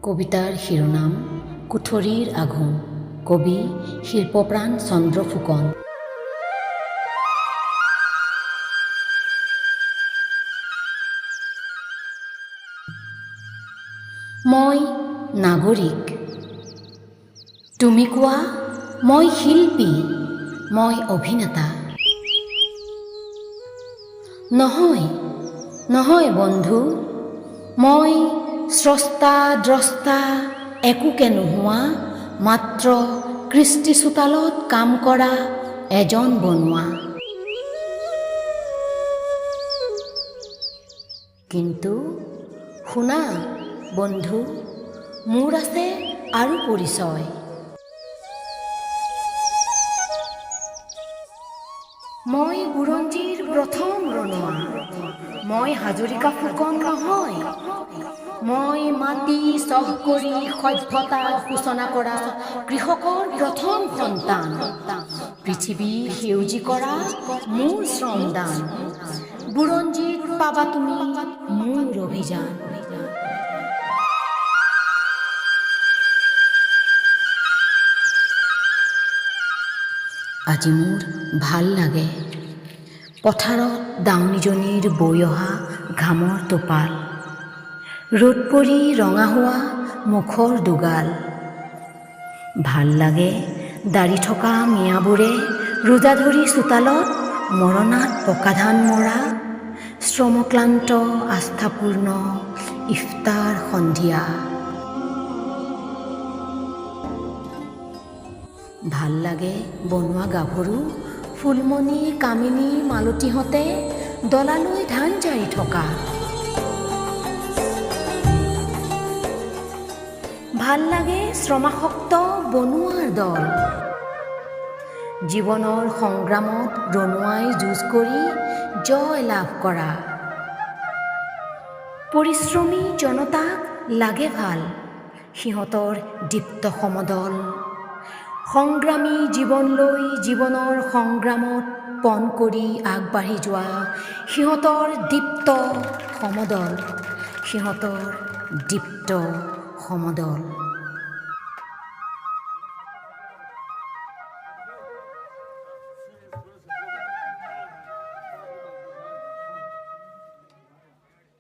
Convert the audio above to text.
কবিতাৰ শিৰোনাম কুঠৰীৰ আঘোণ। কবি শিল্পপ্ৰাণ চন্দ্ৰ ফুকন। মই নাগৰিক, তুমি কোৱা মই শিল্পী, মই অভিনেতা। নহয় নহয় বন্ধু, মই স্ৰষ্টা দ্ৰষ্টা একোকে নোহোৱা, মাত্ৰ কৃষ্টি চোতালত কাম কৰা এজন বনুৱা। কিন্তু শুনা বন্ধু, মোৰ আছে আৰু পৰিচয়। মই বুৰঞ্জীৰ প্ৰথম বনুৱা, মই হাজৰিকা ফুকন নহয়। মই মাটি চহ কৰি সভ্যতা সূচনা কৰা কৃষকৰ প্ৰথম সন্তান। পৃথিৱী সেউজী কৰা মোৰ শ্ৰমদান, বুৰঞ্জীত পাবা তুমি মোৰ অভিযান। আজি মোৰ ভাল লাগে পথাৰত দাউনীজনীৰ বৈ অহা ঘামৰ টোপাল, ৰ'দ পৰি ৰঙা হোৱা মুখৰ দুগাল। ভাল লাগে দাড়ি থকা মিয়াবোৰে ৰোজা ধৰি চোতালত মৰণাত পকা ধান মৰা, শ্ৰমক্লান্ত আস্থাপূৰ্ণ ইফতাৰ সন্ধিয়া। ভাল লাগে বনুৱা গাভৰু ফুলমণি কামিনী মালতীহঁতে ডলালৈ ধান জাৰি থকা। ভাল লাগে শ্ৰমাসক্ত বনুৱাৰ দল, জীৱনৰ সংগ্ৰামত ৰণুৱাই যুঁজ কৰি জয় লাভ কৰা। পৰিশ্ৰমী জনতাক লাগে ভাল, সিহঁতৰ দীপ্ত সমদল। সংগ্ৰামী জীৱন লৈ জীৱনৰ সংগ্ৰামত পণ কৰি আগবাঢ়ি যোৱা সিহঁতৰ দীপ্ত সমদল, সিহঁতৰ দীপ্ত সমদল।